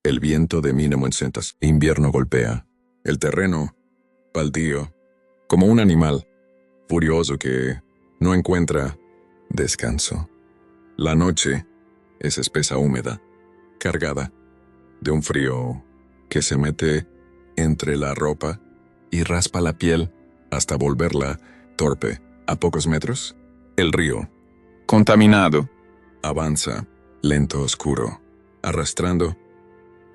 El viento de 1900. Invierno golpea. El terreno, baldío, como un animal, furioso que no encuentra descanso. La noche es espesa húmeda, cargada de un frío que se mete entre la ropa y raspa la piel hasta volverla torpe. A pocos metros, el río, contaminado, avanza, lento, oscuro, arrastrando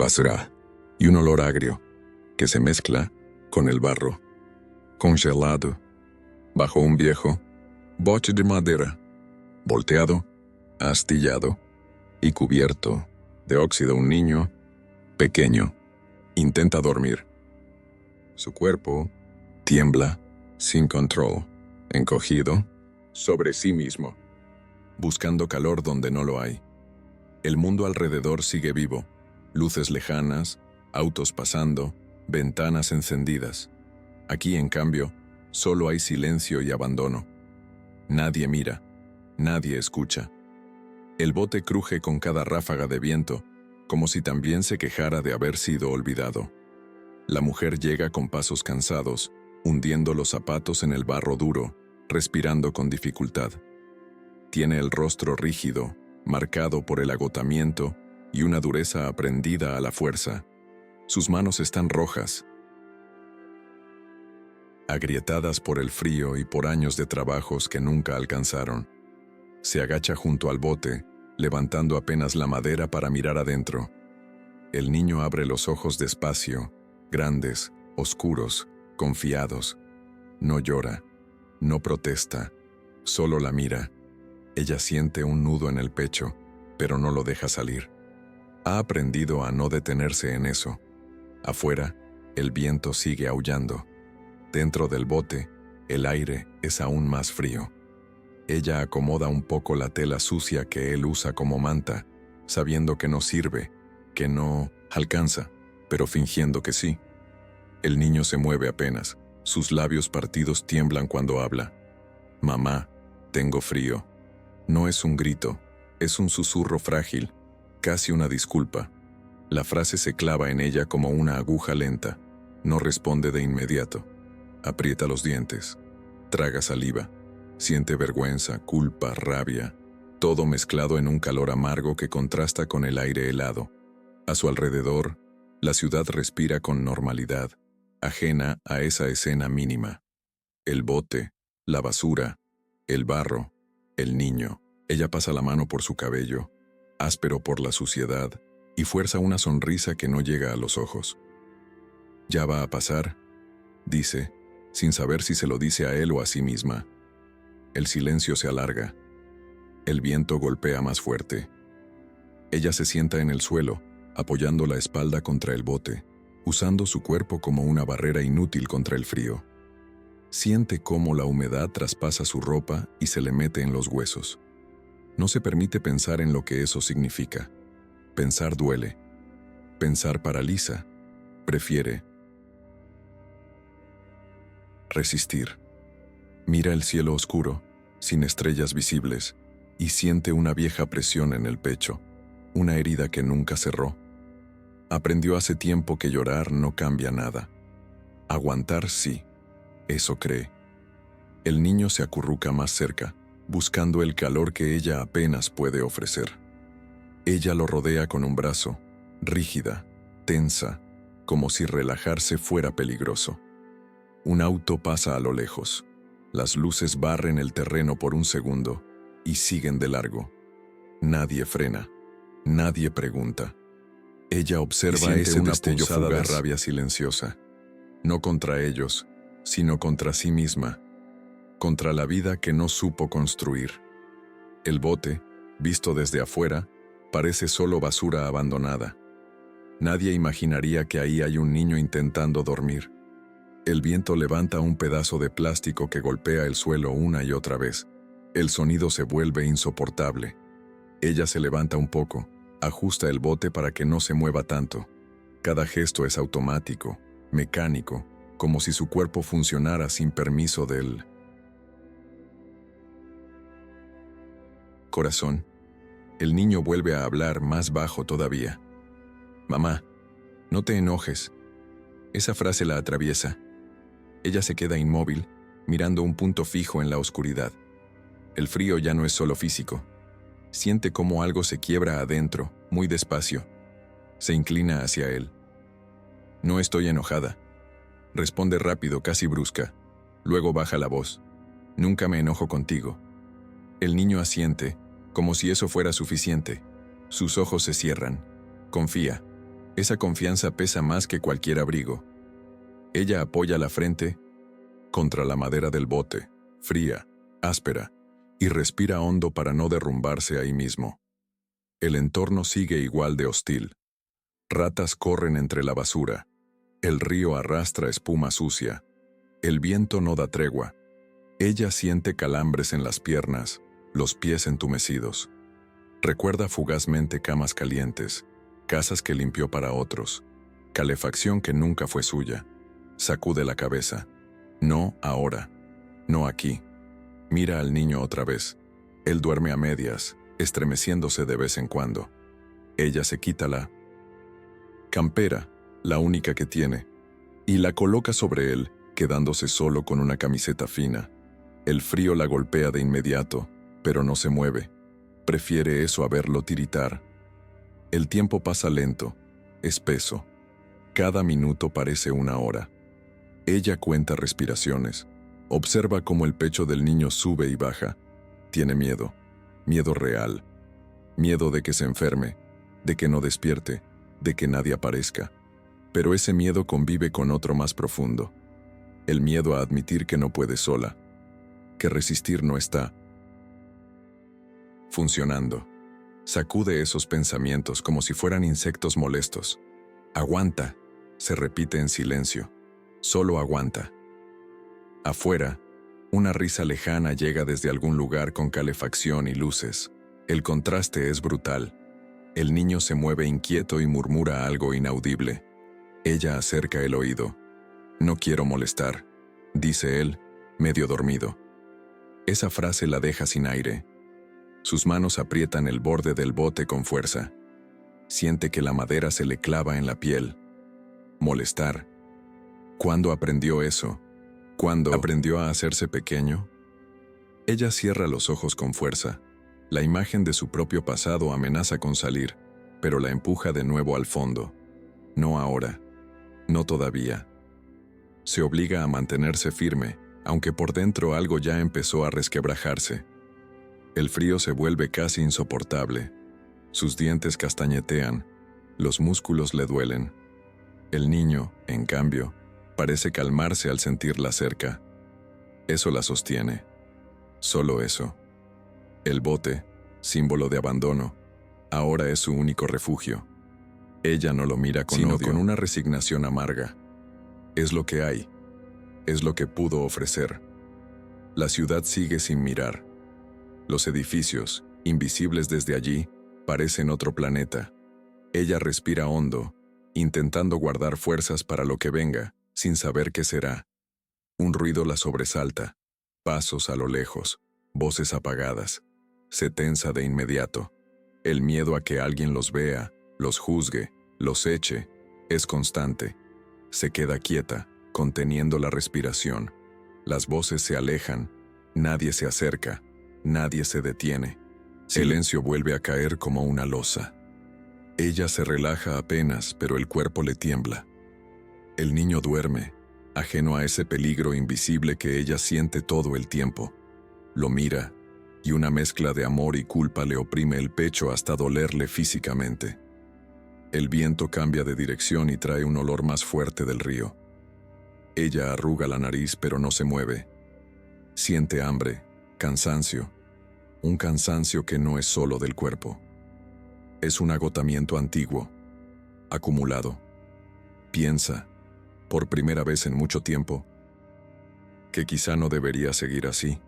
basura y un olor agrio que se mezcla con el barro, congelado, bajo un viejo bote de madera, volteado, astillado y cubierto de óxido. Un niño pequeño intenta dormir. Su cuerpo tiembla sin control, encogido sobre sí mismo, buscando calor donde no lo hay. El mundo alrededor sigue vivo, luces lejanas, autos pasando, ventanas encendidas. Aquí, en cambio, solo hay silencio y abandono. Nadie mira, nadie escucha. El bote cruje con cada ráfaga de viento, como si también se quejara de haber sido olvidado. La mujer llega con pasos cansados, hundiendo los zapatos en el barro duro, respirando con dificultad. Tiene el rostro rígido, marcado por el agotamiento y una dureza aprendida a la fuerza. Sus manos están rojas, agrietadas por el frío y por años de trabajos que nunca alcanzaron. Se agacha junto al bote, levantando apenas la madera para mirar adentro. El niño abre los ojos despacio, grandes, oscuros, confiados. No llora, no protesta, solo la mira. Ella siente un nudo en el pecho, pero no lo deja salir. Ha aprendido a no detenerse en eso. Afuera, el viento sigue aullando. Dentro del bote, el aire es aún más frío. Ella acomoda un poco la tela sucia que él usa como manta, sabiendo que no sirve, que no alcanza, pero fingiendo que sí. El niño se mueve apenas. Sus labios partidos tiemblan cuando habla. Mamá, tengo frío. No es un grito, es un susurro frágil, casi una disculpa. La frase se clava en ella como una aguja lenta. No responde de inmediato. Aprieta los dientes. Traga saliva. Siente vergüenza, culpa, rabia, todo mezclado en un calor amargo que contrasta con el aire helado. A su alrededor, la ciudad respira con normalidad, ajena a esa escena mínima. El bote, la basura, el barro, el niño. Ella pasa la mano por su cabello, áspero por la suciedad, y fuerza una sonrisa que no llega a los ojos. «Ya va a pasar», dice, sin saber si se lo dice a él o a sí misma. El silencio se alarga. El viento golpea más fuerte. Ella se sienta en el suelo, apoyando la espalda contra el bote, usando su cuerpo como una barrera inútil contra el frío. Siente cómo la humedad traspasa su ropa y se le mete en los huesos. No se permite pensar en lo que eso significa. Pensar duele. Pensar paraliza. Prefiere resistir. Mira el cielo oscuro, sin estrellas visibles, y siente una vieja presión en el pecho, una herida que nunca cerró. Aprendió hace tiempo que llorar no cambia nada. Aguantar sí, eso cree. El niño se acurruca más cerca, buscando el calor que ella apenas puede ofrecer. Ella lo rodea con un brazo, rígida, tensa, como si relajarse fuera peligroso. Un auto pasa a lo lejos. Las luces barren el terreno por un segundo y siguen de largo. Nadie frena, nadie pregunta. Ella observa ese destello fugaz de rabia silenciosa, no contra ellos, sino contra sí misma, contra la vida que no supo construir. El bote, visto desde afuera, parece solo basura abandonada. Nadie imaginaría que ahí hay un niño intentando dormir. El viento levanta un pedazo de plástico que golpea el suelo una y otra vez. El sonido se vuelve insoportable. Ella se levanta un poco, ajusta el bote para que no se mueva tanto. Cada gesto es automático, mecánico, como si su cuerpo funcionara sin permiso del corazón. El niño vuelve a hablar más bajo todavía. Mamá, no te enojes. Esa frase la atraviesa. Ella se queda inmóvil, mirando un punto fijo en la oscuridad. El frío ya no es solo físico. Siente cómo algo se quiebra adentro, muy despacio. Se inclina hacia él. No estoy enojada. Responde rápido, casi brusca. Luego baja la voz. Nunca me enojo contigo. El niño asiente, como si eso fuera suficiente. Sus ojos se cierran. Confía. Esa confianza pesa más que cualquier abrigo. Ella apoya la frente contra la madera del bote, fría, áspera, y respira hondo para no derrumbarse ahí mismo. El entorno sigue igual de hostil. Ratas corren entre la basura. El río arrastra espuma sucia. El viento no da tregua. Ella siente calambres en las piernas, los pies entumecidos. Recuerda fugazmente camas calientes, casas que limpió para otros, calefacción que nunca fue suya. Sacude la cabeza. No ahora. No aquí. Mira al niño otra vez. Él duerme a medias, estremeciéndose de vez en cuando. Ella se quita la campera, la única que tiene, y la coloca sobre él, quedándose solo con una camiseta fina. El frío la golpea de inmediato, pero no se mueve. Prefiere eso a verlo tiritar. El tiempo pasa lento, espeso. Cada minuto parece una hora. Ella cuenta respiraciones. Observa cómo el pecho del niño sube y baja. Tiene miedo. Miedo real. Miedo de que se enferme, de que no despierte, de que nadie aparezca. Pero ese miedo convive con otro más profundo. El miedo a admitir que no puede sola, que resistir no está funcionando. Sacude esos pensamientos como si fueran insectos molestos. Aguanta, se repite en silencio. Solo aguanta. Afuera, una risa lejana llega desde algún lugar con calefacción y luces. El contraste es brutal. El niño se mueve inquieto y murmura algo inaudible. Ella acerca el oído. No quiero molestar, dice él, medio dormido. Esa frase la deja sin aire. Sus manos aprietan el borde del bote con fuerza. Siente que la madera se le clava en la piel. Molestar. ¿Cuándo aprendió eso? ¿Cuándo aprendió a hacerse pequeño? Ella cierra los ojos con fuerza. La imagen de su propio pasado amenaza con salir, pero la empuja de nuevo al fondo. No ahora. No todavía. Se obliga a mantenerse firme, aunque por dentro algo ya empezó a resquebrajarse. El frío se vuelve casi insoportable. Sus dientes castañetean, los músculos le duelen. El niño, en cambio, parece calmarse al sentirla cerca. Eso la sostiene. Solo eso. El bote, símbolo de abandono, ahora es su único refugio. Ella no lo mira con odio, sino con una resignación amarga. Es lo que hay. Es lo que pudo ofrecer. La ciudad sigue sin mirar. Los edificios, invisibles desde allí, parecen otro planeta. Ella respira hondo, intentando guardar fuerzas para lo que venga, sin saber qué será. Un ruido la sobresalta. Pasos a lo lejos, voces apagadas. Se tensa de inmediato. El miedo a que alguien los vea, los juzgue, los eche, es constante. Se queda quieta, conteniendo la respiración. Las voces se alejan, nadie se acerca, nadie se detiene. Silencio vuelve a caer como una losa. Ella se relaja apenas, pero el cuerpo le tiembla. El niño duerme, ajeno a ese peligro invisible que ella siente todo el tiempo. Lo mira, y una mezcla de amor y culpa le oprime el pecho hasta dolerle físicamente. El viento cambia de dirección y trae un olor más fuerte del río. Ella arruga la nariz pero no se mueve. Siente hambre, cansancio, un cansancio que no es solo del cuerpo. Es un agotamiento antiguo, acumulado. Piensa, por primera vez en mucho tiempo, que quizá no debería seguir así.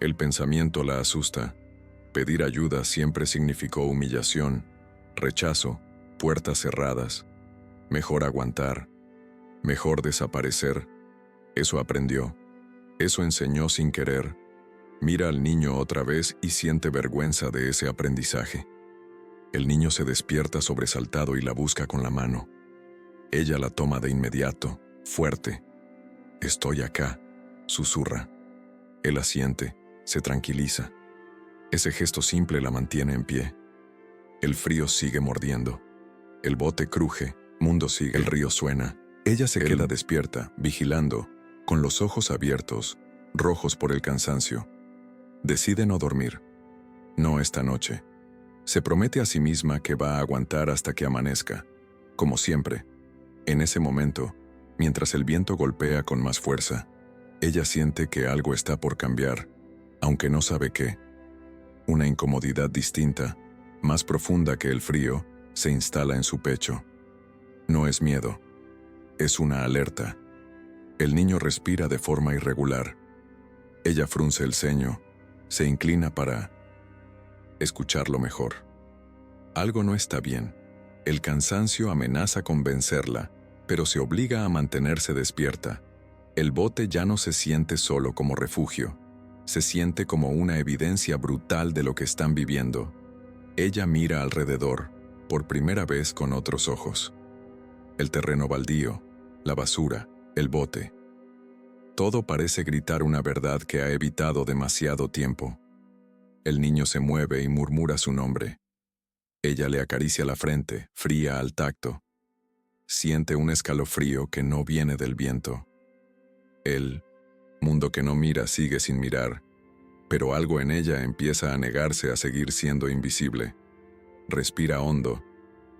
El pensamiento la asusta. Pedir ayuda siempre significó humillación, rechazo, puertas cerradas. Mejor aguantar, mejor desaparecer. Eso aprendió, eso enseñó sin querer. Mira al niño otra vez y siente vergüenza de ese aprendizaje. El niño se despierta sobresaltado y la busca con la mano. Ella la toma de inmediato, fuerte. «Estoy acá», susurra. Él asiente, se tranquiliza. Ese gesto simple la mantiene en pie. El frío sigue mordiendo. El bote cruje, mundo sigue, el río suena. Ella se queda despierta, vigilando, con los ojos abiertos, rojos por el cansancio. Decide no dormir. No esta noche. Se promete a sí misma que va a aguantar hasta que amanezca, como siempre. En ese momento, mientras el viento golpea con más fuerza, ella siente que algo está por cambiar, aunque no sabe qué. Una incomodidad distinta, más profunda que el frío, se instala en su pecho. No es miedo, es una alerta. El niño respira de forma irregular. Ella frunce el ceño, se inclina para escucharlo mejor. Algo no está bien. El cansancio amenaza con vencerla, pero se obliga a mantenerse despierta. El bote ya no se siente solo como refugio, se siente como una evidencia brutal de lo que están viviendo. Ella mira alrededor, por primera vez con otros ojos. El terreno baldío, la basura, el bote. Todo parece gritar una verdad que ha evitado demasiado tiempo. El niño se mueve y murmura su nombre. Ella le acaricia la frente, fría al tacto. Siente un escalofrío que no viene del viento. El mundo que no mira sigue sin mirar, pero algo en ella empieza a negarse a seguir siendo invisible. Respira hondo,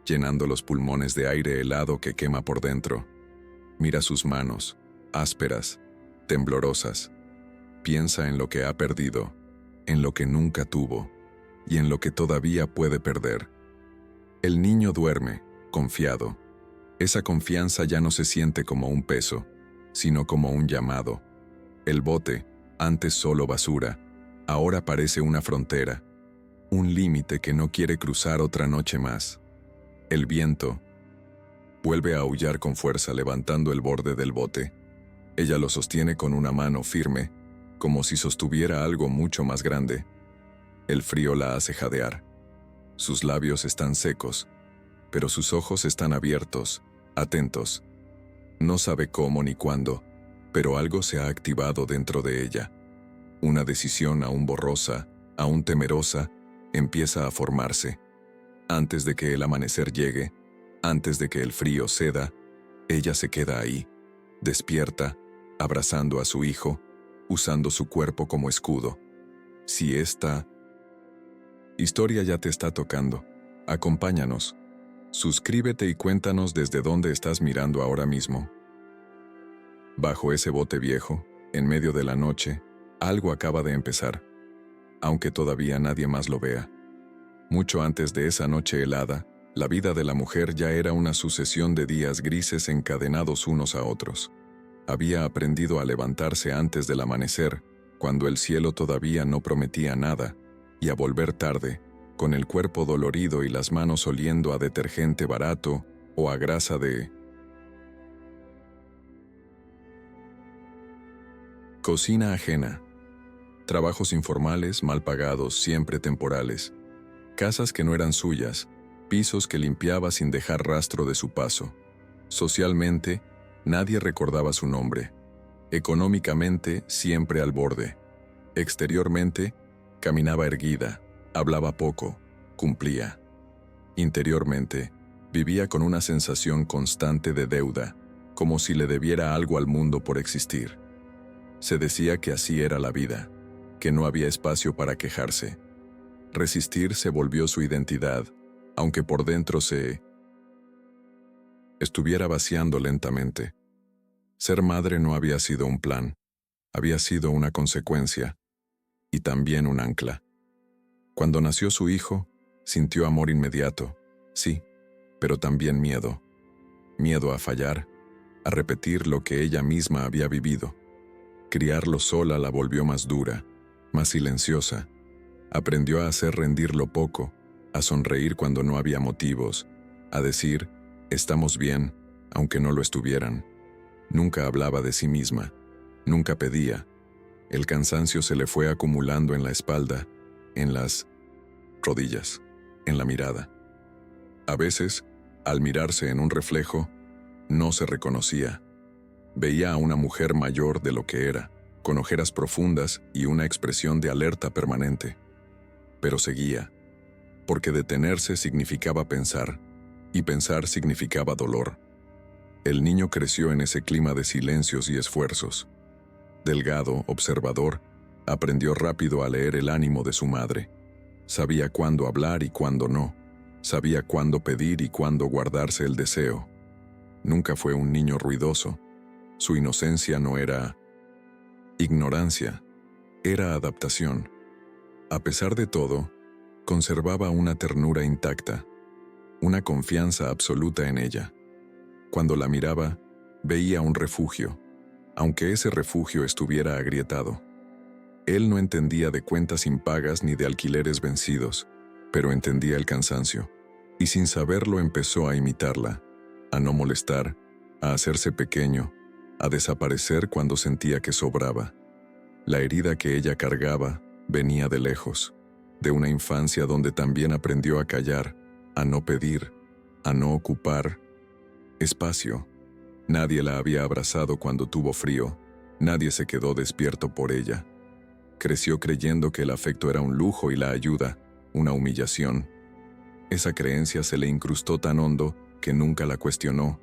llenando los pulmones de aire helado que quema por dentro. Mira sus manos, ásperas, temblorosas. Piensa en lo que ha perdido, en lo que nunca tuvo, y en lo que todavía puede perder. El niño duerme, confiado. Esa confianza ya no se siente como un peso, sino como un llamado. El bote, antes solo basura, ahora parece una frontera, un límite que no quiere cruzar otra noche más. El viento vuelve a aullar con fuerza levantando el borde del bote. Ella lo sostiene con una mano firme, como si sostuviera algo mucho más grande. El frío la hace jadear. Sus labios están secos, pero sus ojos están abiertos, atentos. No sabe cómo ni cuándo, pero algo se ha activado dentro de ella. Una decisión aún borrosa, aún temerosa, empieza a formarse. Antes de que el amanecer llegue, antes de que el frío ceda, ella se queda ahí, despierta, abrazando a su hijo, usando su cuerpo como escudo. Si esta historia ya te está tocando, acompáñanos. Suscríbete y cuéntanos desde dónde estás mirando ahora mismo. Bajo ese bote viejo, en medio de la noche, algo acaba de empezar, aunque todavía nadie más lo vea. Mucho antes de esa noche helada, la vida de la mujer ya era una sucesión de días grises encadenados unos a otros. Había aprendido a levantarse antes del amanecer, cuando el cielo todavía no prometía nada, y a volver tarde, con el cuerpo dolorido y las manos oliendo a detergente barato o a grasa de cocina ajena. Trabajos informales, mal pagados, siempre temporales. Casas que no eran suyas, pisos que limpiaba sin dejar rastro de su paso. Socialmente, nadie recordaba su nombre. Económicamente, siempre al borde. Exteriormente, caminaba erguida, hablaba poco, cumplía. Interiormente, vivía con una sensación constante de deuda, como si le debiera algo al mundo por existir. Se decía que así era la vida, que no había espacio para quejarse. Resistir se volvió su identidad, aunque por dentro se estuviera vaciando lentamente. Ser madre no había sido un plan, había sido una consecuencia, y también un ancla. Cuando nació su hijo, sintió amor inmediato, sí, pero también miedo. Miedo a fallar, a repetir lo que ella misma había vivido. Criarlo sola la volvió más dura, más silenciosa. Aprendió a hacer rendir lo poco, a sonreír cuando no había motivos, a decir, estamos bien, aunque no lo estuvieran. Nunca hablaba de sí misma, nunca pedía. El cansancio se le fue acumulando en la espalda, en las rodillas, en la mirada. A veces, al mirarse en un reflejo, no se reconocía. Veía a una mujer mayor de lo que era, con ojeras profundas y una expresión de alerta permanente. Pero seguía, porque detenerse significaba pensar, y pensar significaba dolor. El niño creció en ese clima de silencios y esfuerzos. Delgado, observador, aprendió rápido a leer el ánimo de su madre. Sabía cuándo hablar y cuándo no. Sabía cuándo pedir y cuándo guardarse el deseo. Nunca fue un niño ruidoso. Su inocencia no era ignorancia, era adaptación. A pesar de todo, conservaba una ternura intacta, una confianza absoluta en ella. Cuando la miraba, veía un refugio, aunque ese refugio estuviera agrietado. Él no entendía de cuentas impagas ni de alquileres vencidos, pero entendía el cansancio, y sin saberlo empezó a imitarla, a no molestar, a hacerse pequeño, a desaparecer cuando sentía que sobraba. La herida que ella cargaba venía de lejos, de una infancia donde también aprendió a callar, a no pedir, a no ocupar espacio. Nadie la había abrazado cuando tuvo frío, nadie se quedó despierto por ella. Creció creyendo que el afecto era un lujo y la ayuda, una humillación. Esa creencia se le incrustó tan hondo que nunca la cuestionó.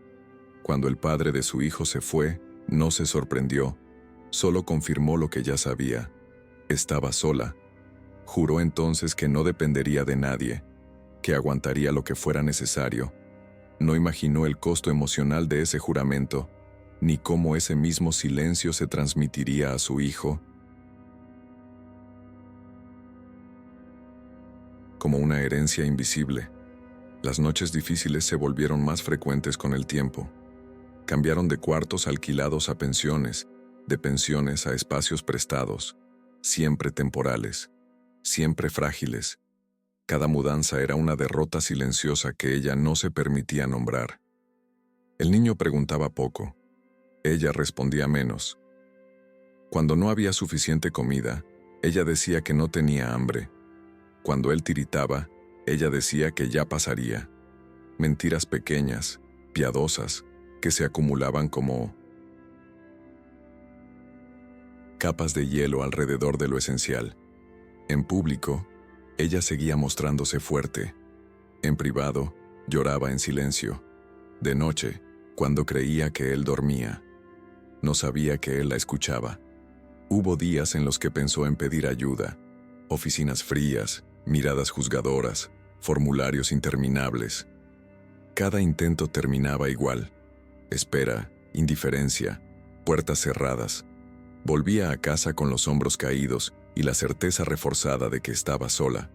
Cuando el padre de su hijo se fue, no se sorprendió, solo confirmó lo que ya sabía. Estaba sola. Juró entonces que no dependería de nadie, que aguantaría lo que fuera necesario. No imaginó el costo emocional de ese juramento, ni cómo ese mismo silencio se transmitiría a su hijo. Como una herencia invisible. Las noches difíciles se volvieron más frecuentes con el tiempo. Cambiaron de cuartos alquilados a pensiones, de pensiones a espacios prestados, siempre temporales, siempre frágiles. Cada mudanza era una derrota silenciosa que ella no se permitía nombrar. El niño preguntaba poco. Ella respondía menos. Cuando no había suficiente comida, ella decía que no tenía hambre. Cuando él tiritaba, ella decía que ya pasaría. Mentiras pequeñas, piadosas, que se acumulaban como capas de hielo alrededor de lo esencial. En público, ella seguía mostrándose fuerte. En privado, lloraba en silencio. De noche, cuando creía que él dormía, no sabía que él la escuchaba. Hubo días en los que pensó en pedir ayuda. Oficinas frías, miradas juzgadoras, formularios interminables. Cada intento terminaba igual. Espera, indiferencia, puertas cerradas. Volvía a casa con los hombros caídos y la certeza reforzada de que estaba sola.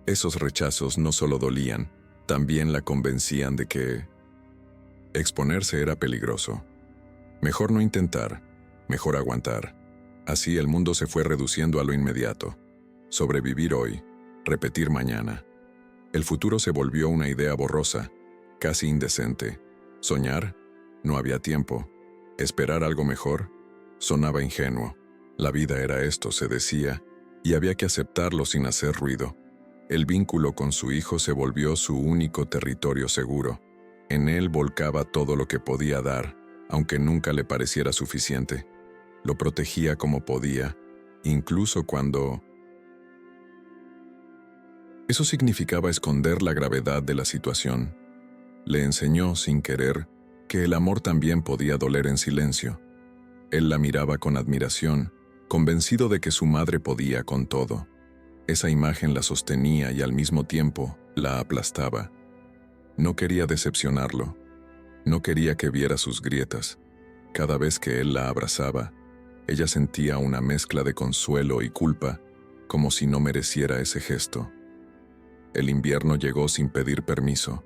Esos rechazos no solo dolían, también la convencían de que exponerse era peligroso. Mejor no intentar, mejor aguantar. Así el mundo se fue reduciendo a lo inmediato. Sobrevivir hoy, repetir mañana. El futuro se volvió una idea borrosa, casi indecente. Soñar, no había tiempo. Esperar algo mejor, sonaba ingenuo. La vida era esto, se decía, y había que aceptarlo sin hacer ruido. El vínculo con su hijo se volvió su único territorio seguro. En él volcaba todo lo que podía dar, aunque nunca le pareciera suficiente. Lo protegía como podía, incluso cuando eso significaba esconder la gravedad de la situación. Le enseñó, sin querer, que el amor también podía doler en silencio. Él la miraba con admiración, convencido de que su madre podía con todo. Esa imagen la sostenía y al mismo tiempo la aplastaba. No quería decepcionarlo. No quería que viera sus grietas. Cada vez que él la abrazaba, ella sentía una mezcla de consuelo y culpa, como si no mereciera ese gesto. El invierno llegó sin pedir permiso.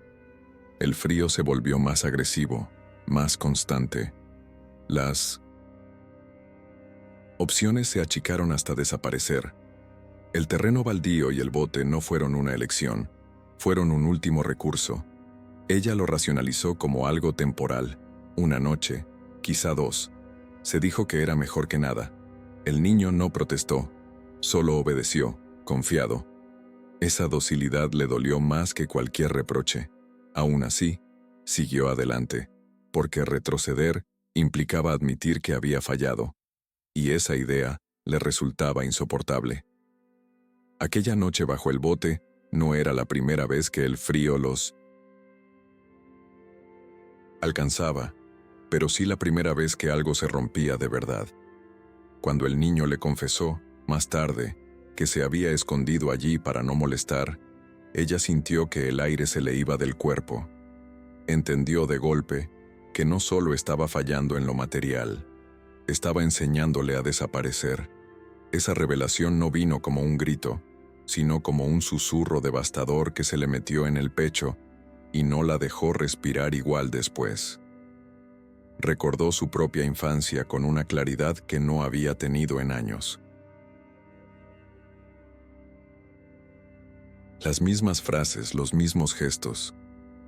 El frío se volvió más agresivo, más constante. Las opciones se achicaron hasta desaparecer. El terreno baldío y el bote no fueron una elección, fueron un último recurso. Ella lo racionalizó como algo temporal, una noche, quizá dos. Se dijo que era mejor que nada. El niño no protestó, solo obedeció, confiado. Esa docilidad le dolió más que cualquier reproche. Aún así, siguió adelante, porque retroceder implicaba admitir que había fallado, y esa idea le resultaba insoportable. Aquella noche bajo el bote no era la primera vez que el frío los alcanzaba, pero sí la primera vez que algo se rompía de verdad. Cuando el niño le confesó, más tarde, que se había escondido allí para no molestar, ella sintió que el aire se le iba del cuerpo. Entendió de golpe que no solo estaba fallando en lo material, estaba enseñándole a desaparecer. Esa revelación no vino como un grito, sino como un susurro devastador que se le metió en el pecho y no la dejó respirar igual después. Recordó su propia infancia con una claridad que no había tenido en años. Las mismas frases, los mismos gestos,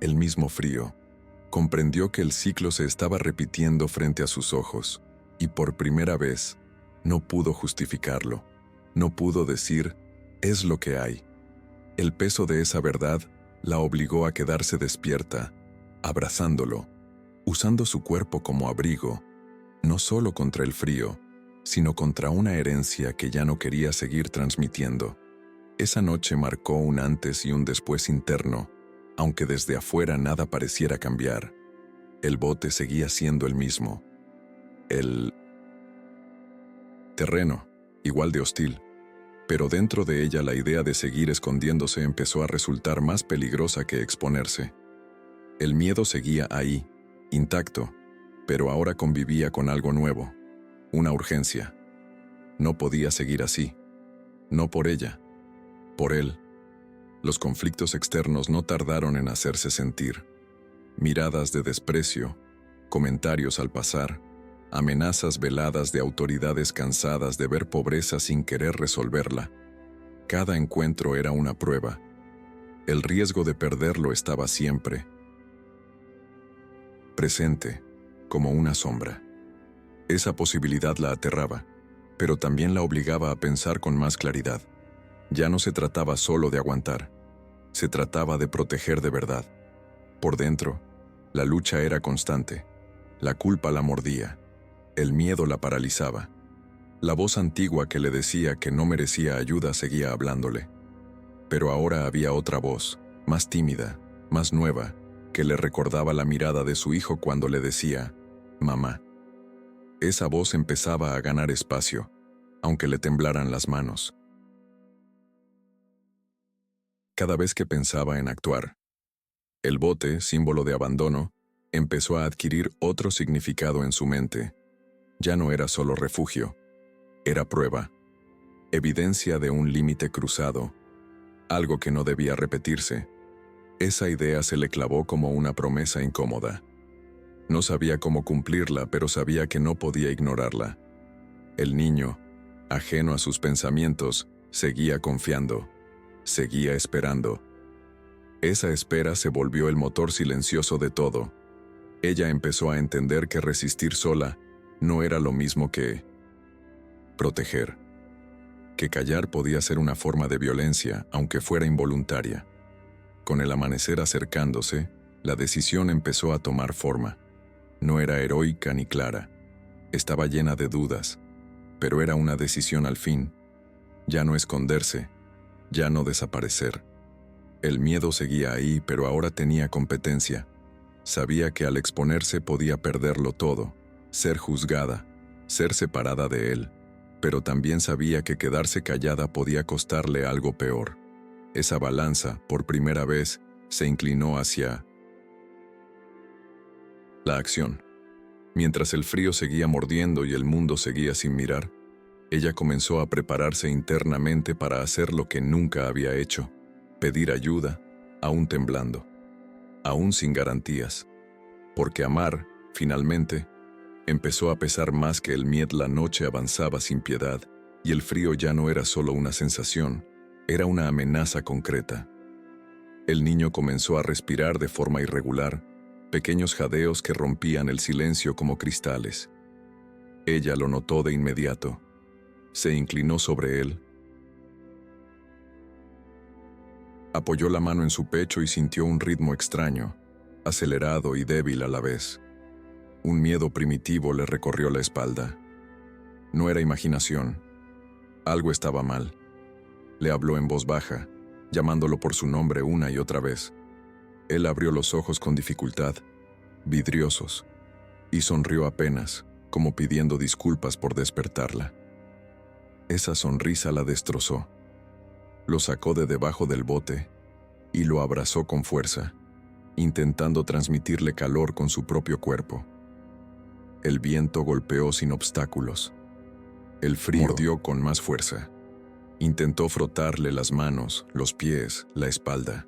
el mismo frío. Comprendió que el ciclo se estaba repitiendo frente a sus ojos, y por primera vez no pudo justificarlo. No pudo decir, es lo que hay. El peso de esa verdad la obligó a quedarse despierta, abrazándolo, usando su cuerpo como abrigo, no solo contra el frío, sino contra una herencia que ya no quería seguir transmitiendo. Esa noche marcó un antes y un después interno, aunque desde afuera nada pareciera cambiar. El bote seguía siendo el mismo. El terreno, igual de hostil, pero dentro de ella la idea de seguir escondiéndose empezó a resultar más peligrosa que exponerse. El miedo seguía ahí, intacto, pero ahora convivía con algo nuevo, una urgencia. No podía seguir así, no por ella, por él. Los conflictos externos no tardaron en hacerse sentir. Miradas de desprecio, comentarios al pasar, amenazas veladas de autoridades cansadas de ver pobreza sin querer resolverla. Cada encuentro era una prueba. El riesgo de perderlo estaba siempre presente, como una sombra. Esa posibilidad la aterraba, pero también la obligaba a pensar con más claridad. Ya no se trataba solo de aguantar, se trataba de proteger de verdad. Por dentro, la lucha era constante. La culpa la mordía, el miedo la paralizaba. La voz antigua que le decía que no merecía ayuda seguía hablándole. Pero ahora había otra voz, más tímida, más nueva, que le recordaba la mirada de su hijo cuando le decía, «Mamá». Esa voz empezaba a ganar espacio, aunque le temblaran las manos. Cada vez que pensaba en actuar, el bote, símbolo de abandono, empezó a adquirir otro significado en su mente. Ya no era solo refugio, era prueba, evidencia de un límite cruzado, algo que no debía repetirse. Esa idea se le clavó como una promesa incómoda. No sabía cómo cumplirla, pero sabía que no podía ignorarla. El niño, ajeno a sus pensamientos, seguía confiando, seguía esperando. Esa espera se volvió el motor silencioso de todo. Ella empezó a entender que resistir sola no era lo mismo que proteger, que callar podía ser una forma de violencia, aunque fuera involuntaria. Con el amanecer acercándose, la decisión empezó a tomar forma. No era heroica ni clara, estaba llena de dudas, pero era una decisión al fin. Ya no esconderse, ya no desaparecer. El miedo seguía ahí, pero ahora tenía competencia. Sabía que al exponerse podía perderlo todo, ser juzgada, ser separada de él, pero también sabía que quedarse callada podía costarle algo peor. Esa balanza, por primera vez, se inclinó hacia la acción. Mientras el frío seguía mordiendo y el mundo seguía sin mirar, ella comenzó a prepararse internamente para hacer lo que nunca había hecho, pedir ayuda, aún temblando, aún sin garantías. Porque amar, finalmente, empezó a pesar más que el miedo. La noche avanzaba sin piedad, y el frío ya no era solo una sensación, era una amenaza concreta. El niño comenzó a respirar de forma irregular, pequeños jadeos que rompían el silencio como cristales. Ella lo notó de inmediato. Se inclinó sobre él. Apoyó la mano en su pecho y sintió un ritmo extraño, acelerado y débil a la vez. Un miedo primitivo le recorrió la espalda. No era imaginación. Algo estaba mal. Le habló en voz baja, llamándolo por su nombre una y otra vez. Él abrió los ojos con dificultad, vidriosos, y sonrió apenas, como pidiendo disculpas por despertarla. Esa sonrisa la destrozó. Lo sacó de debajo del bote y lo abrazó con fuerza, intentando transmitirle calor con su propio cuerpo. El viento golpeó sin obstáculos. El frío mordió con más fuerza. Intentó frotarle las manos, los pies, la espalda.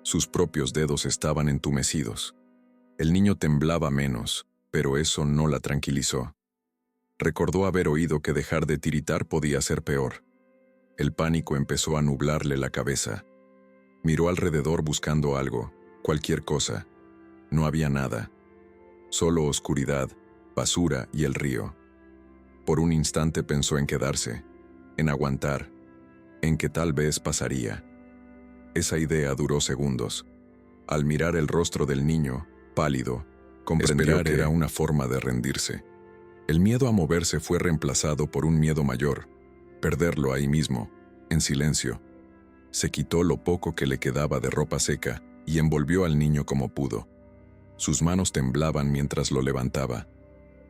Sus propios dedos estaban entumecidos. El niño temblaba menos, pero eso no la tranquilizó. Recordó haber oído que dejar de tiritar podía ser peor. El pánico empezó a nublarle la cabeza. Miró alrededor buscando algo, cualquier cosa. No había nada. Solo oscuridad, basura y el río. Por un instante pensó en quedarse, en aguantar, en que tal vez pasaría. Esa idea duró segundos. Al mirar el rostro del niño, pálido, comprendió que era una forma de rendirse. El miedo a moverse fue reemplazado por un miedo mayor, perderlo ahí mismo, en silencio. Se quitó lo poco que le quedaba de ropa seca y envolvió al niño como pudo. Sus manos temblaban mientras lo levantaba.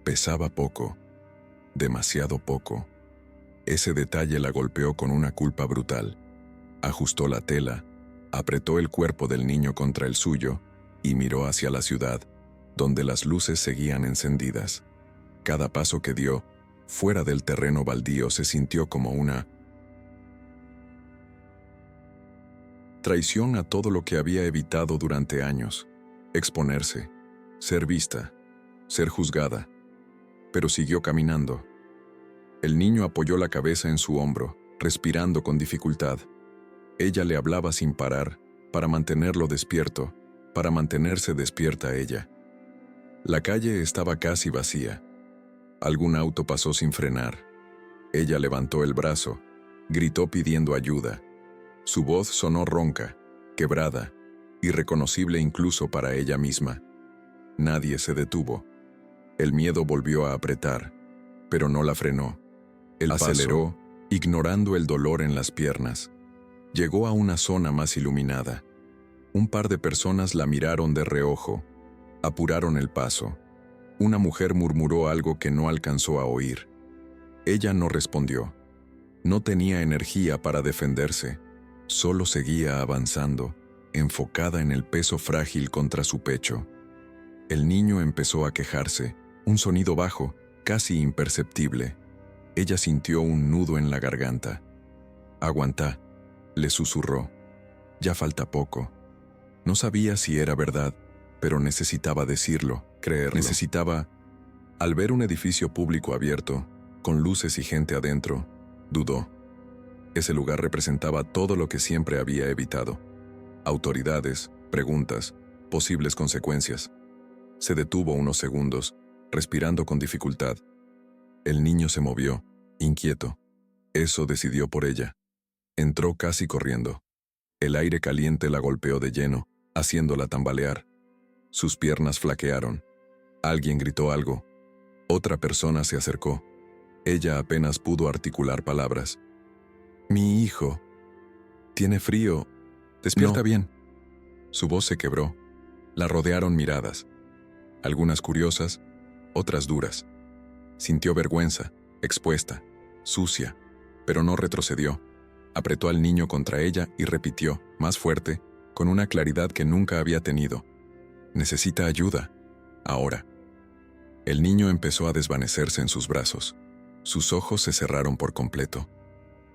Pesaba poco, demasiado poco. Ese detalle la golpeó con una culpa brutal. Ajustó la tela, apretó el cuerpo del niño contra el suyo y miró hacia la ciudad, donde las luces seguían encendidas. Cada paso que dio, fuera del terreno baldío, se sintió como una traición a todo lo que había evitado durante años. Exponerse, ser vista, ser juzgada. Pero siguió caminando. El niño apoyó la cabeza en su hombro, respirando con dificultad. Ella le hablaba sin parar, para mantenerlo despierto, para mantenerse despierta ella. La calle estaba casi vacía. Algún auto pasó sin frenar. Ella levantó el brazo, gritó pidiendo ayuda. Su voz sonó ronca, quebrada, irreconocible incluso para ella misma. Nadie se detuvo. El miedo volvió a apretar, pero no la frenó. Él aceleró, ignorando el dolor en las piernas. Llegó a una zona más iluminada. Un par de personas la miraron de reojo. Apuraron el paso. Una mujer murmuró algo que no alcanzó a oír. Ella no respondió. No tenía energía para defenderse. Solo seguía avanzando, enfocada en el peso frágil contra su pecho. El niño empezó a quejarse, un sonido bajo, casi imperceptible. Ella sintió un nudo en la garganta. «Aguantá», le susurró. «Ya falta poco». No sabía si era verdad, pero necesitaba decirlo, creerlo. Necesitaba. Al ver un edificio público abierto, con luces y gente adentro, dudó. Ese lugar representaba todo lo que siempre había evitado. Autoridades, preguntas, posibles consecuencias. Se detuvo unos segundos, respirando con dificultad. El niño se movió, inquieto. Eso decidió por ella. Entró casi corriendo. El aire caliente la golpeó de lleno, haciéndola tambalear. Sus piernas flaquearon. Alguien gritó algo. Otra persona se acercó. Ella apenas pudo articular palabras. «Mi hijo. Tiene frío. Despierta No. bien». Su voz se quebró. La rodearon miradas. Algunas curiosas, otras duras. Sintió vergüenza, expuesta, sucia, pero no retrocedió. Apretó al niño contra ella y repitió, más fuerte, con una claridad que nunca había tenido. «Necesita ayuda. Ahora». El niño empezó a desvanecerse en sus brazos. Sus ojos se cerraron por completo.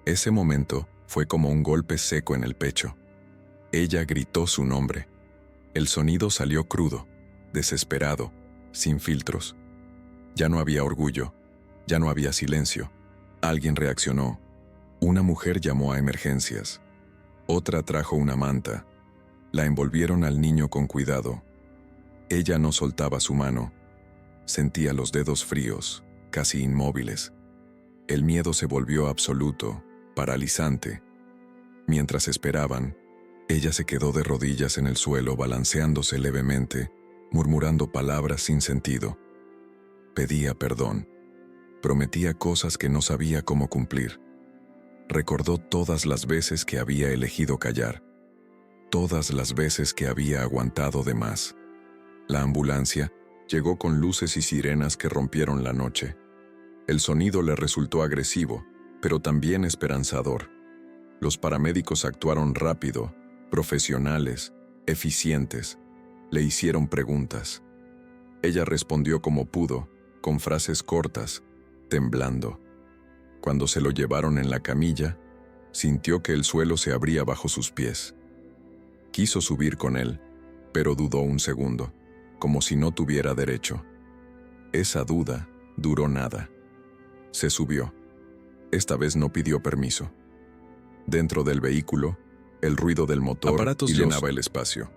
Ese momento fue como un golpe seco en el pecho. Ella gritó su nombre. El sonido salió crudo, desesperado, sin filtros. Ya no había orgullo, ya no había silencio. Alguien reaccionó. Una mujer llamó a emergencias. Otra trajo una manta. La envolvieron al niño con cuidado. Ella no soltaba su mano. Sentía los dedos fríos, casi inmóviles. El miedo se volvió absoluto, paralizante. Mientras esperaban, Ella se quedó de rodillas en el suelo, balanceándose levemente, murmurando palabras sin sentido. Pedía perdón. Prometía cosas que no sabía cómo cumplir. Recordó todas las veces que había elegido callar. Todas las veces que había aguantado de más. La ambulancia llegó con luces y sirenas que rompieron la noche. El sonido le resultó agresivo, pero también esperanzador. Los paramédicos actuaron rápido, profesionales, eficientes. Le hicieron preguntas. Ella respondió como pudo, con frases cortas, temblando. Cuando se lo llevaron en la camilla, sintió que el suelo se abría bajo sus pies. Quiso subir con él, pero dudó un segundo, como si no tuviera derecho. Esa duda duró nada. Se subió. Esta vez no pidió permiso. Dentro del vehículo, el ruido del motor llenaba el espacio.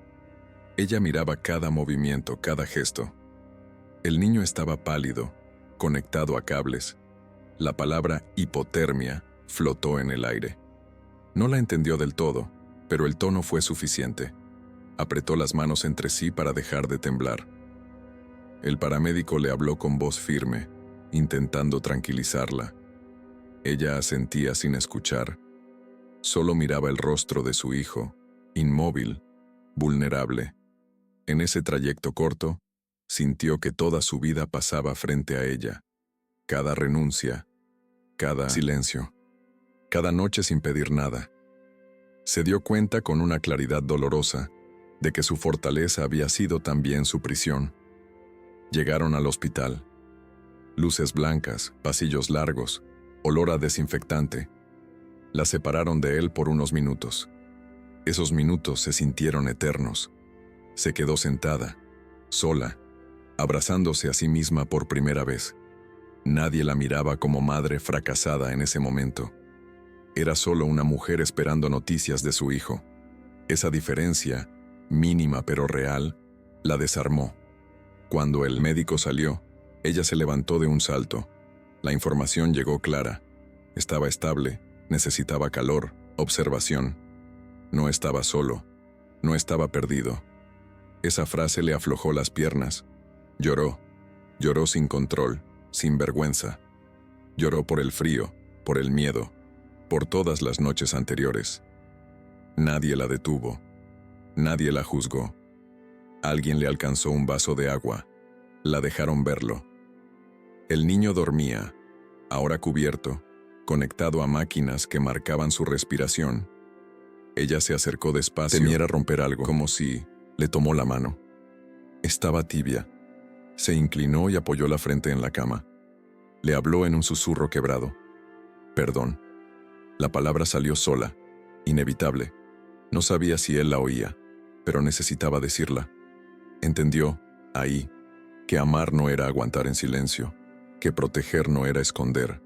Ella miraba cada movimiento, cada gesto. El niño estaba pálido, conectado a cables. La palabra hipotermia flotó en el aire. No la entendió del todo, pero el tono fue suficiente. Apretó las manos entre sí para dejar de temblar. El paramédico le habló con voz firme, intentando tranquilizarla. Ella asentía sin escuchar. Solo miraba el rostro de su hijo, inmóvil, vulnerable. En ese trayecto corto, sintió que toda su vida pasaba frente a ella. Cada renuncia, cada silencio, cada noche sin pedir nada. Se dio cuenta con una claridad dolorosa de que su fortaleza había sido también su prisión. Llegaron al hospital. Luces blancas, pasillos largos, olor a desinfectante. La separaron de él por unos minutos. Esos minutos se sintieron eternos. Se quedó sentada, sola, abrazándose a sí misma por primera vez. Nadie la miraba como madre fracasada en ese momento. Era solo una mujer esperando noticias de su hijo. Esa diferencia, mínima pero real, la desarmó. Cuando el médico salió, ella se levantó de un salto. La información llegó clara. Estaba estable, necesitaba calor, observación. No estaba solo, no estaba perdido. Esa frase le aflojó las piernas. Lloró, lloró sin control, sin vergüenza. Lloró por el frío, por el miedo, por todas las noches anteriores. Nadie la detuvo, nadie la juzgó. Alguien le alcanzó un vaso de agua, la dejaron verlo. El niño dormía, ahora cubierto, conectado a máquinas que marcaban su respiración. Ella se acercó despacio, temiera romper algo, como si le tomó la mano. Estaba tibia. Se inclinó y apoyó la frente en la cama. Le habló en un susurro quebrado. Perdón. La palabra salió sola, inevitable. No sabía si él la oía, pero necesitaba decirla. Entendió, ahí, que amar no era aguantar en silencio, que proteger no era esconder,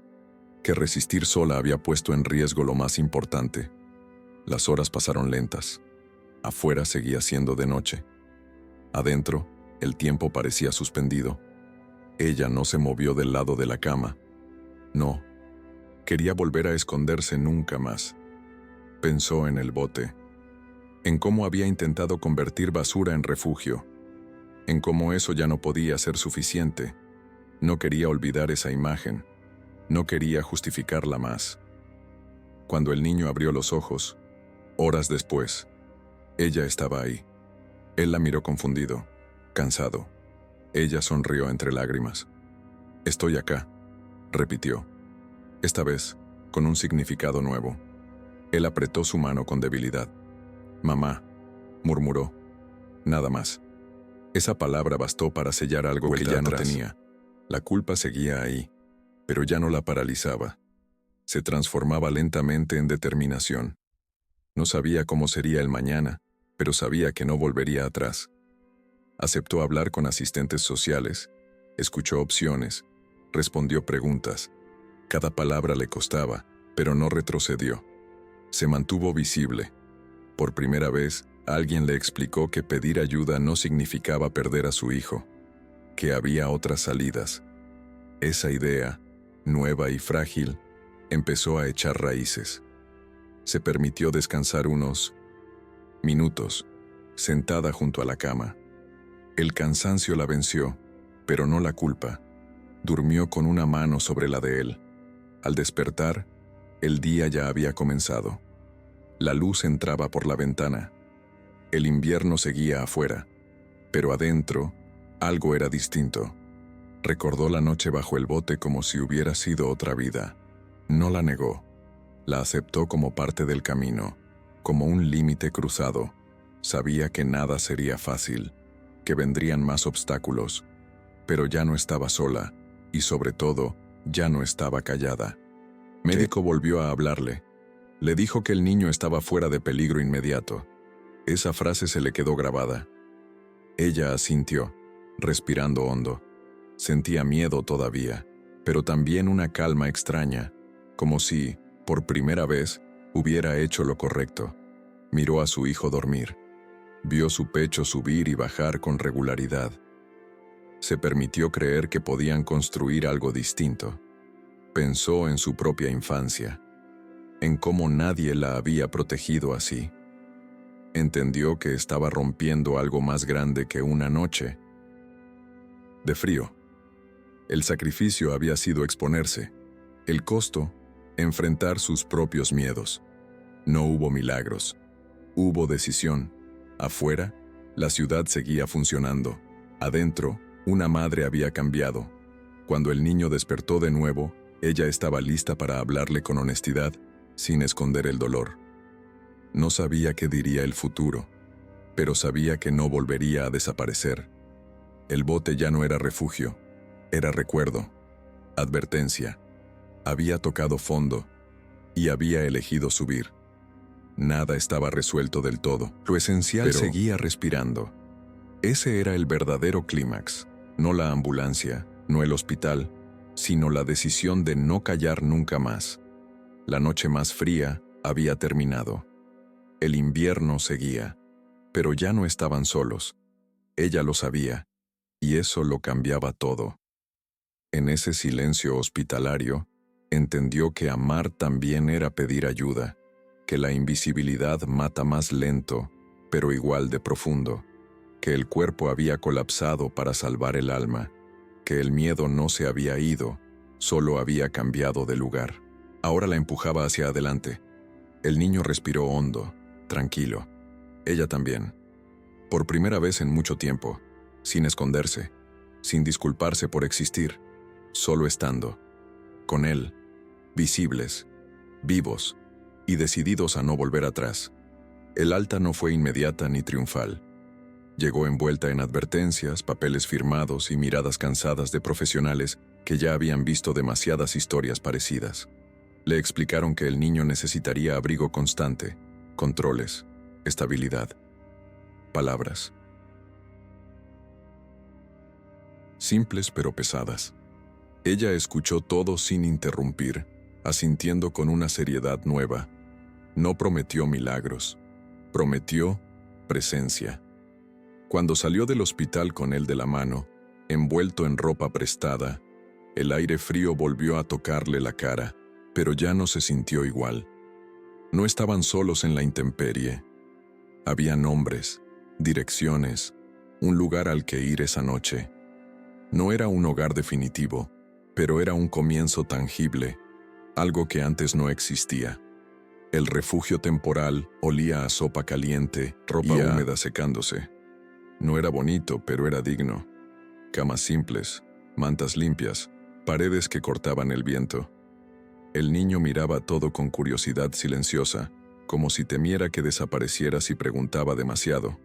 que resistir sola había puesto en riesgo lo más importante. Las horas pasaron lentas. Afuera seguía siendo de noche. Adentro, el tiempo parecía suspendido. Ella no se movió del lado de la cama. No. Quería volver a esconderse nunca más. Pensó en el bote, en cómo había intentado convertir basura en refugio, en cómo eso ya no podía ser suficiente. No quería olvidar esa imagen. No quería justificarla más. Cuando el niño abrió los ojos, horas después, ella estaba ahí. Él la miró confundido, cansado. Ella sonrió entre lágrimas. «Estoy acá», repitió. Esta vez, con un significado nuevo. Él apretó su mano con debilidad. «Mamá», murmuró. Nada más. Esa palabra bastó para sellar algo que ya no tenía. La culpa seguía ahí, pero ya no la paralizaba. Se transformaba lentamente en determinación. No sabía cómo sería el mañana, pero sabía que no volvería atrás. Aceptó hablar con asistentes sociales, escuchó opciones, respondió preguntas. Cada palabra le costaba, pero no retrocedió. Se mantuvo visible. Por primera vez, alguien le explicó que pedir ayuda no significaba perder a su hijo, que había otras salidas. Esa idea, nueva y frágil, empezó a echar raíces. Se permitió descansar unos Minutos, sentada junto a la cama. El cansancio la venció, pero no la culpa. Durmió con una mano sobre la de él. Al despertar, el día ya había comenzado. La luz entraba por la ventana. El invierno seguía afuera, pero adentro, algo era distinto. Recordó la noche bajo el bote como si hubiera sido otra vida. No la negó. La aceptó como parte del camino, como un límite cruzado. Sabía que nada sería fácil, que vendrían más obstáculos, pero ya no estaba sola, y sobre todo, ya no estaba callada. Médico volvió a hablarle. Le dijo que el niño estaba fuera de peligro inmediato. Esa frase se le quedó grabada. Ella asintió, respirando hondo. Sentía miedo todavía, pero también una calma extraña, como si, por primera vez, hubiera hecho lo correcto. Miró a su hijo dormir. Vio su pecho subir y bajar con regularidad. Se permitió creer que podían construir algo distinto. Pensó en su propia infancia, en cómo nadie la había protegido así. Entendió que estaba rompiendo algo más grande que una noche de frío. El sacrificio había sido exponerse. El costo, enfrentar sus propios miedos. No hubo milagros. Hubo decisión. Afuera, la ciudad seguía funcionando. Adentro, una madre había cambiado. Cuando el niño despertó de nuevo, ella estaba lista para hablarle con honestidad, sin esconder el dolor. No sabía qué diría el futuro, pero sabía que no volvería a desaparecer. El bote ya no era refugio, era recuerdo, advertencia. Había tocado fondo y había elegido subir. Nada estaba resuelto del todo. Lo esencial seguía respirando. Ese era el verdadero clímax, no la ambulancia, no el hospital, sino la decisión de no callar nunca más. La noche más fría había terminado. El invierno seguía, pero ya no estaban solos. Ella lo sabía, y eso lo cambiaba todo. En ese silencio hospitalario, entendió que amar también era pedir ayuda, que la invisibilidad mata más lento, pero igual de profundo, que el cuerpo había colapsado para salvar el alma, que el miedo no se había ido, solo había cambiado de lugar. Ahora la empujaba hacia adelante. El niño respiró hondo, tranquilo. Ella también. Por primera vez en mucho tiempo, sin esconderse, sin disculparse por existir, solo estando. Con él, visibles, vivos y decididos a no volver atrás. El alta no fue inmediata ni triunfal. Llegó envuelta en advertencias, papeles firmados y miradas cansadas de profesionales que ya habían visto demasiadas historias parecidas. Le explicaron que el niño necesitaría abrigo constante, controles, estabilidad. Palabras. Simples pero pesadas. Ella escuchó todo sin interrumpir, asintiendo con una seriedad nueva. No prometió milagros, prometió presencia. Cuando salió del hospital con él de la mano, envuelto en ropa prestada, el aire frío volvió a tocarle la cara, pero ya no se sintió igual. No estaban solos en la intemperie. Había nombres, direcciones, un lugar al que ir esa noche. No era un hogar definitivo, pero era un comienzo tangible, algo que antes no existía. El refugio temporal olía a sopa caliente, ropa húmeda secándose. No era bonito, pero era digno. Camas simples, mantas limpias, paredes que cortaban el viento. El niño miraba todo con curiosidad silenciosa, como si temiera que desapareciera si preguntaba demasiado.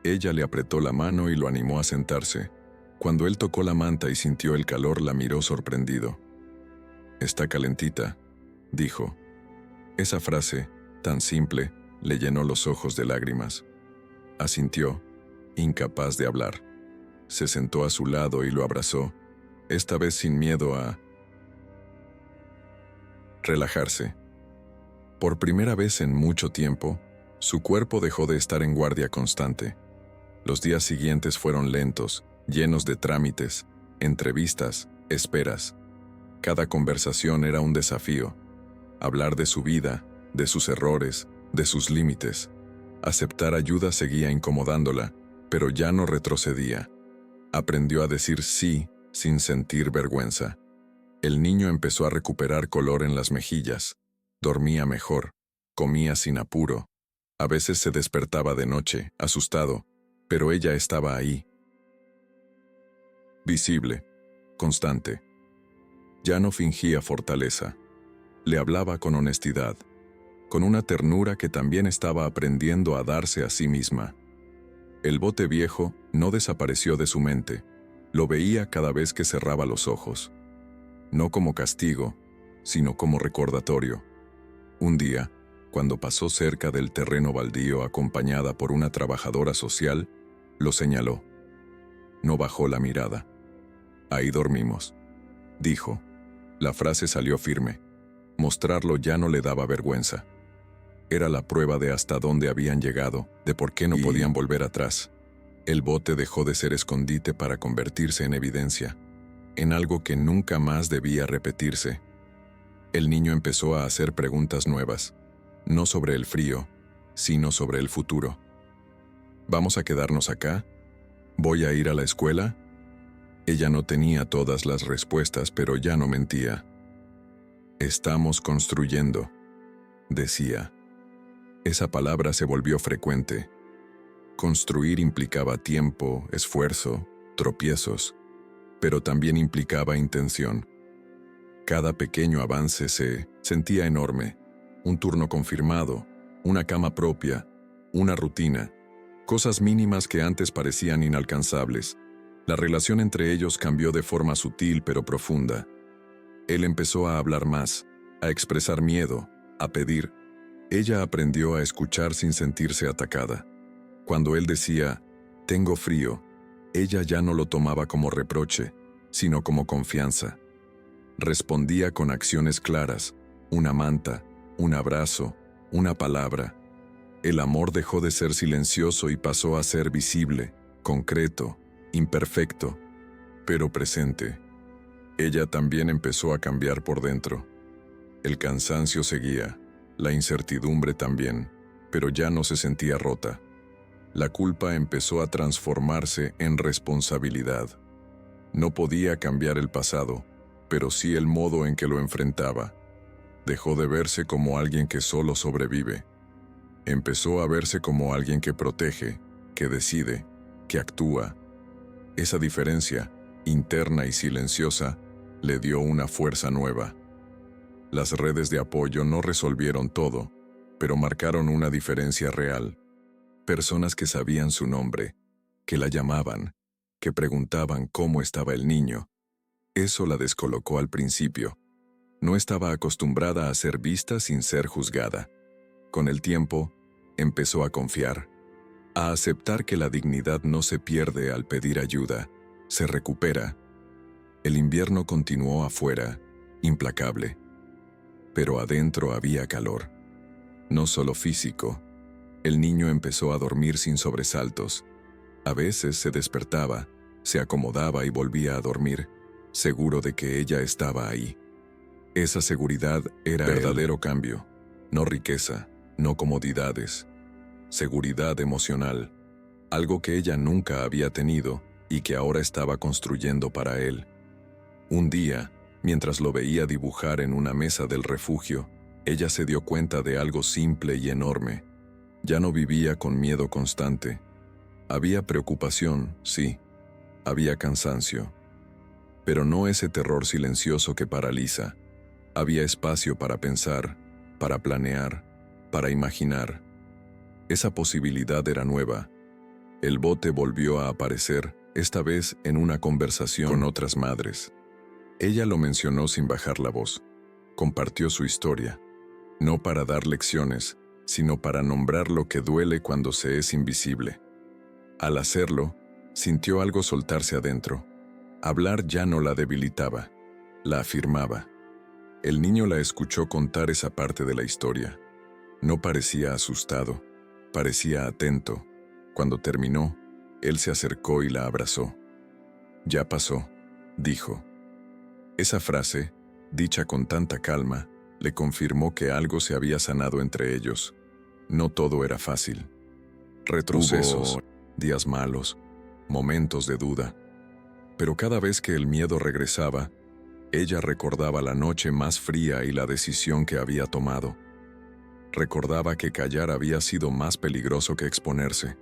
Ella le apretó la mano y lo animó a sentarse. Cuando él tocó la manta y sintió el calor, la miró sorprendido. «Está calentita», dijo. Esa frase, tan simple, le llenó los ojos de lágrimas. Asintió, incapaz de hablar. Se sentó a su lado y lo abrazó, esta vez sin miedo a relajarse. Por primera vez en mucho tiempo, su cuerpo dejó de estar en guardia constante. Los días siguientes fueron lentos, llenos de trámites, entrevistas, esperas. Cada conversación era un desafío. Hablar de su vida, de sus errores, de sus límites. Aceptar ayuda seguía incomodándola, pero ya no retrocedía. Aprendió a decir sí sin sentir vergüenza. El niño empezó a recuperar color en las mejillas. Dormía mejor, comía sin apuro. A veces se despertaba de noche, asustado, pero ella estaba ahí. Visible, constante. Ya no fingía fortaleza. Le hablaba con honestidad, con una ternura que también estaba aprendiendo a darse a sí misma. El bote viejo no desapareció de su mente. Lo veía cada vez que cerraba los ojos. No como castigo, sino como recordatorio. Un día, cuando pasó cerca del terreno baldío acompañada por una trabajadora social, lo señaló. No bajó la mirada. Ahí dormimos, dijo. La frase salió firme. Mostrarlo ya no le daba vergüenza. Era la prueba de hasta dónde habían llegado, de por qué no podían volver atrás. El bote dejó de ser escondite para convertirse en evidencia, en algo que nunca más debía repetirse. El niño empezó a hacer preguntas nuevas, no sobre el frío, sino sobre el futuro. ¿Vamos a quedarnos acá? ¿Voy a ir a la escuela? Ella no tenía todas las respuestas, pero ya no mentía. Estamos construyendo, decía. Esa palabra se volvió frecuente. Construir implicaba tiempo, esfuerzo, tropiezos, pero también implicaba intención. Cada pequeño avance se sentía enorme. Un turno confirmado, una cama propia, una rutina, cosas mínimas que antes parecían inalcanzables. La relación entre ellos cambió de forma sutil pero profunda. Él empezó a hablar más, a expresar miedo, a pedir. Ella aprendió a escuchar sin sentirse atacada. Cuando él decía, «tengo frío», ella ya no lo tomaba como reproche, sino como confianza. Respondía con acciones claras, una manta, un abrazo, una palabra. El amor dejó de ser silencioso y pasó a ser visible, concreto, imperfecto, pero presente. Ella también empezó a cambiar por dentro. El cansancio seguía, la incertidumbre también, pero ya no se sentía rota. La culpa empezó a transformarse en responsabilidad. No podía cambiar el pasado, pero sí el modo en que lo enfrentaba. Dejó de verse como alguien que solo sobrevive. Empezó a verse como alguien que protege, que decide, que actúa. Esa diferencia, interna y silenciosa, le dio una fuerza nueva. Las redes de apoyo no resolvieron todo, pero marcaron una diferencia real. Personas que sabían su nombre, que la llamaban, que preguntaban cómo estaba el niño. Eso la descolocó al principio. No estaba acostumbrada a ser vista sin ser juzgada. Con el tiempo, empezó a confiar, a aceptar que la dignidad no se pierde al pedir ayuda, se recupera. El invierno continuó afuera, implacable. Pero adentro había calor. No solo físico. El niño empezó a dormir sin sobresaltos. A veces se despertaba, se acomodaba y volvía a dormir, seguro de que ella estaba ahí. Esa seguridad era verdadero cambio, no riqueza, no comodidades. Seguridad emocional, algo que ella nunca había tenido y que ahora estaba construyendo para él. Un día, mientras lo veía dibujar en una mesa del refugio, ella se dio cuenta de algo simple y enorme. Ya no vivía con miedo constante. Había preocupación, sí. Había cansancio. Pero no ese terror silencioso que paraliza. Había espacio para pensar, para planear, para imaginar. Esa posibilidad era nueva. El bote volvió a aparecer, esta vez en una conversación con otras madres. Ella lo mencionó sin bajar la voz. Compartió su historia. No para dar lecciones, sino para nombrar lo que duele cuando se es invisible. Al hacerlo, sintió algo soltarse adentro. Hablar ya no la debilitaba, la afirmaba. El niño la escuchó contar esa parte de la historia. No parecía asustado, parecía atento. Cuando terminó, él se acercó y la abrazó. «Ya pasó», dijo. Esa frase, dicha con tanta calma, le confirmó que algo se había sanado entre ellos. No todo era fácil. Retrocesos, días malos, momentos de duda. Pero cada vez que el miedo regresaba, ella recordaba la noche más fría y la decisión que había tomado. Recordaba que callar había sido más peligroso que exponerse.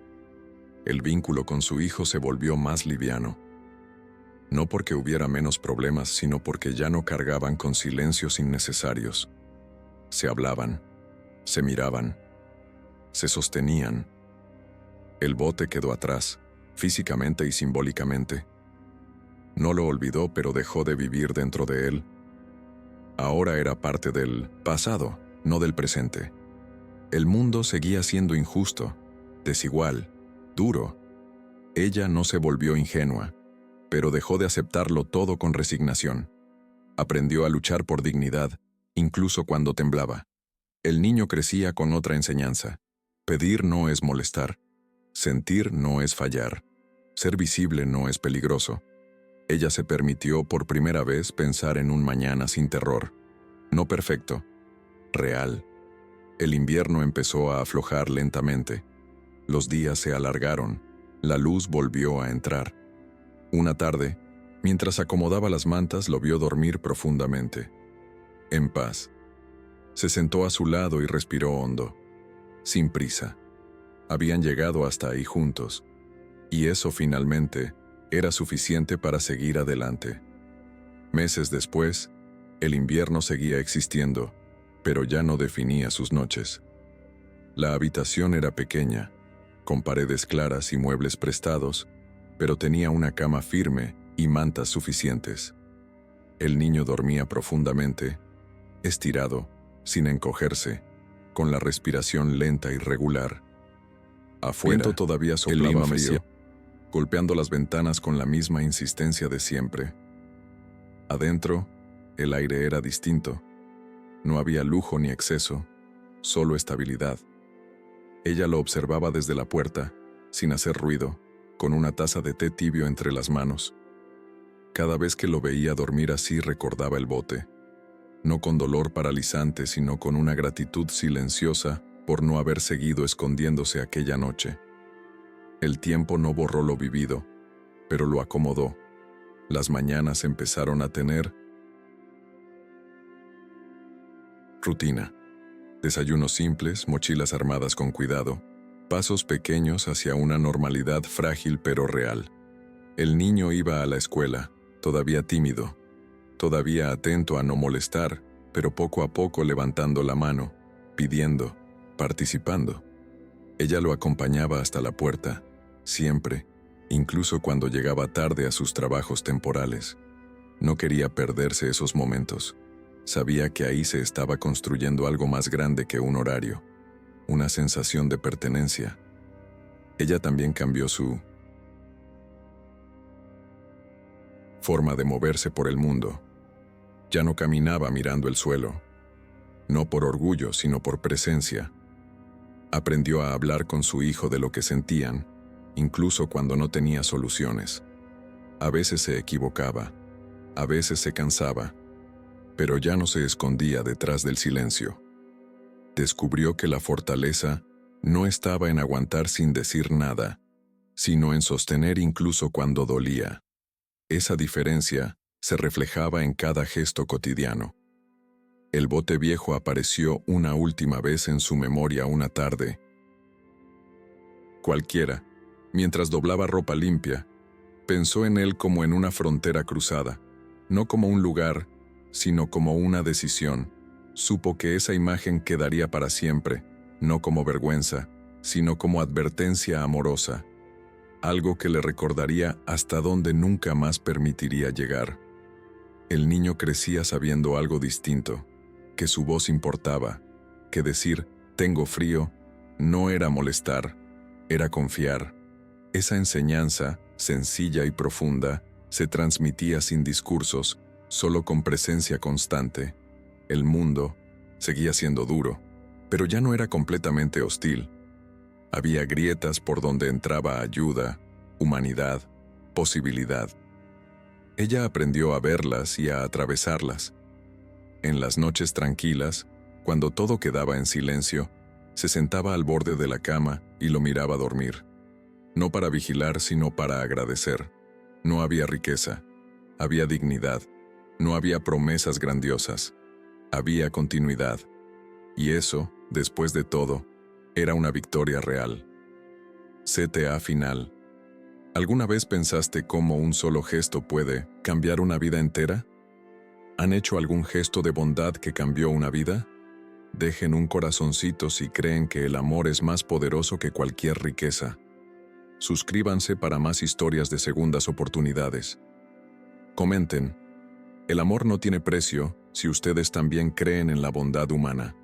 El vínculo con su hijo se volvió más liviano. No porque hubiera menos problemas, sino porque ya no cargaban con silencios innecesarios. Se hablaban, se miraban, se sostenían. El bote quedó atrás, físicamente y simbólicamente. No lo olvidó, pero dejó de vivir dentro de él. Ahora era parte del pasado, no del presente. El mundo seguía siendo injusto, desigual, duro. Ella no se volvió ingenua, pero dejó de aceptarlo todo con resignación. Aprendió a luchar por dignidad, incluso cuando temblaba. El niño crecía con otra enseñanza. Pedir no es molestar. Sentir no es fallar. Ser visible no es peligroso. Ella se permitió por primera vez pensar en un mañana sin terror. No perfecto, real. El invierno empezó a aflojar lentamente. Los días se alargaron. La luz volvió a entrar. Una tarde, mientras acomodaba las mantas, lo vio dormir profundamente. En paz. Se sentó a su lado y respiró hondo. Sin prisa. Habían llegado hasta ahí juntos. Y eso finalmente era suficiente para seguir adelante. Meses después, el invierno seguía existiendo, pero ya no definía sus noches. La habitación era pequeña, con paredes claras y muebles prestados, pero tenía una cama firme y mantas suficientes. El niño dormía profundamente, estirado, sin encogerse, con la respiración lenta y regular. Afuera, todavía soplaba frío, golpeando las ventanas con la misma insistencia de siempre. Adentro, el aire era distinto. No había lujo ni exceso, solo estabilidad. Ella lo observaba desde la puerta, sin hacer ruido, con una taza de té tibio entre las manos. Cada vez que lo veía dormir así recordaba el bote, no con dolor paralizante, sino con una gratitud silenciosa por no haber seguido escondiéndose aquella noche. El tiempo no borró lo vivido, pero lo acomodó. Las mañanas empezaron a tener rutina. Desayunos simples, mochilas armadas con cuidado, pasos pequeños hacia una normalidad frágil pero real. El niño iba a la escuela, todavía tímido, todavía atento a no molestar, pero poco a poco levantando la mano, pidiendo, participando. Ella lo acompañaba hasta la puerta, siempre, incluso cuando llegaba tarde a sus trabajos temporales. No quería perderse esos momentos. Sabía que ahí se estaba construyendo algo más grande que un horario, una sensación de pertenencia. Ella también cambió su forma de moverse por el mundo. Ya no caminaba mirando el suelo, no por orgullo, sino por presencia. Aprendió a hablar con su hijo de lo que sentían, incluso cuando no tenía soluciones. A veces se equivocaba, a veces se cansaba, pero ya no se escondía detrás del silencio. Descubrió que la fortaleza no estaba en aguantar sin decir nada, sino en sostener incluso cuando dolía. Esa diferencia se reflejaba en cada gesto cotidiano. El bote viejo apareció una última vez en su memoria una tarde. Cualquiera, mientras doblaba ropa limpia, pensó en él como en una frontera cruzada, no como un lugar, sino como una decisión. Supo que esa imagen quedaría para siempre, no como vergüenza, sino como advertencia amorosa, algo que le recordaría hasta dónde nunca más permitiría llegar. El niño crecía sabiendo algo distinto, que su voz importaba, que decir «tengo frío» no era molestar, era confiar. Esa enseñanza, sencilla y profunda, se transmitía sin discursos, solo con presencia constante. El mundo seguía siendo duro, pero ya no era completamente hostil. Había grietas por donde entraba ayuda, humanidad, posibilidad. Ella aprendió a verlas y a atravesarlas. En las noches tranquilas, cuando todo quedaba en silencio, Se sentaba al borde de la cama y lo miraba dormir. No para vigilar, sino para agradecer. No había riqueza, había dignidad. No había promesas grandiosas, había continuidad. Y eso, después de todo, era una victoria real. CTA final. ¿Alguna vez pensaste cómo un solo gesto puede cambiar una vida entera? ¿Han hecho algún gesto de bondad que cambió una vida? Dejen un corazoncito si creen que el amor es más poderoso que cualquier riqueza. Suscríbanse para más historias de segundas oportunidades. Comenten. El amor no tiene precio si ustedes también creen en la bondad humana.